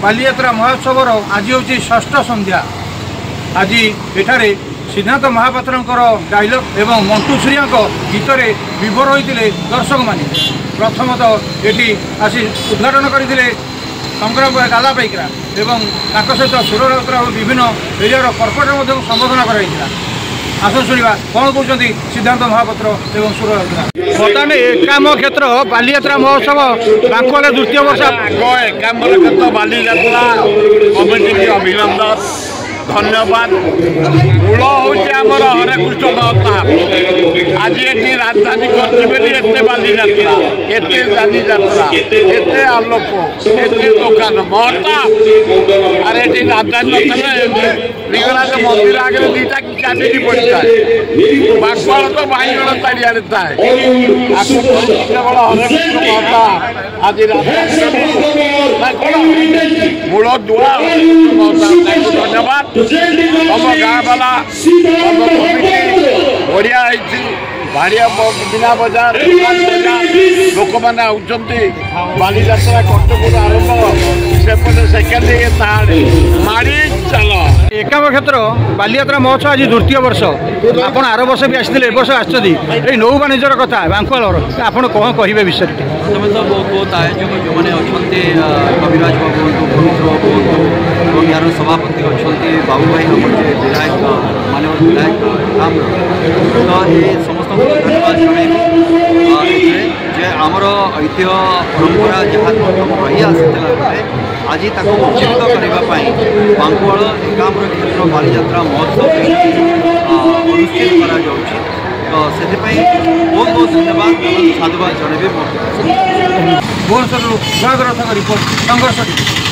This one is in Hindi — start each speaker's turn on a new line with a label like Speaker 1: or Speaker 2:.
Speaker 1: बालीयात्रा महोत्सव आज हूँ षष्ठ संध्या। आज एठारे सिद्धांत महापात्र डायलॉग एवं मंटू सूर्या गीत विभोर होते दर्शक माने। प्रथमतः ये आसी उद्घाटन करते संग्राम गाला पाइकरा एवं सहित सुरराउतरा विभिन्न एरिया कर्पोरेटर संबोधन कराइला। आसन शुणा कौन कहते सिद्धांत महापात्र एवं सुरराउतरा। बर्तमान एकाम क्षेत्र बालीयात्रा महोत्सव बांकुआल द्वितीय वर्ष
Speaker 2: एकाम क्षेत्र बालीयात्रा कमिटी की अभिनंदन धन्यवाद। मूल हूँ आमर हरेकृष्ण दत्ता आज ये राजधानी करते बाली जात्रा एते जानी जात्रा एते आलोक एते दुकान महता अरे ये राजधानी लिंगराज मंदिर आगे दीटा कैबिटी पड़ता है बागवाड़ तो बाईगण चारिड़े थाए केवल हरेकृष्ण महता आज मूल दुआ धन्यवाद। तुम गाँ वाला तुम कमिटी बढ़िया भाड़िया बिना बजार लोक मैंने आउंट बाली यात्रा कटक आरंभ सेपटे सेकेंड माड़ी चल।
Speaker 1: एकाम क्षेत्र बालीयात्रा महोत्सव आज द्वितीय वर्ष आप आर वर्ष भी आसते ए वर्ष आसछी नौ वाणिज्यर कथा बांकुआल आप कौन कहे विषय
Speaker 3: प्रथम तो बहुत बहुत आयोजक जो मैंने अच्छा कविराज बाबू पवित्र बाबू यार सभापति अच्छा बाबू भाई विधायक मानव विधायक काम तो ये समस्त धन्यवाद जनइबी जे आमर ऐतिह्य परंपरा जहाँ रही आसाला आज उज्जीवित करने बांकुआल एकाम क्षेत्र बालीयात्रा महोत्सव अनुष्ठित करा तो से बहुत बहुत धन्यवाद साधुवाद जनइबी।
Speaker 1: भुवनेश्वर रिपोर्ट संघर्ष।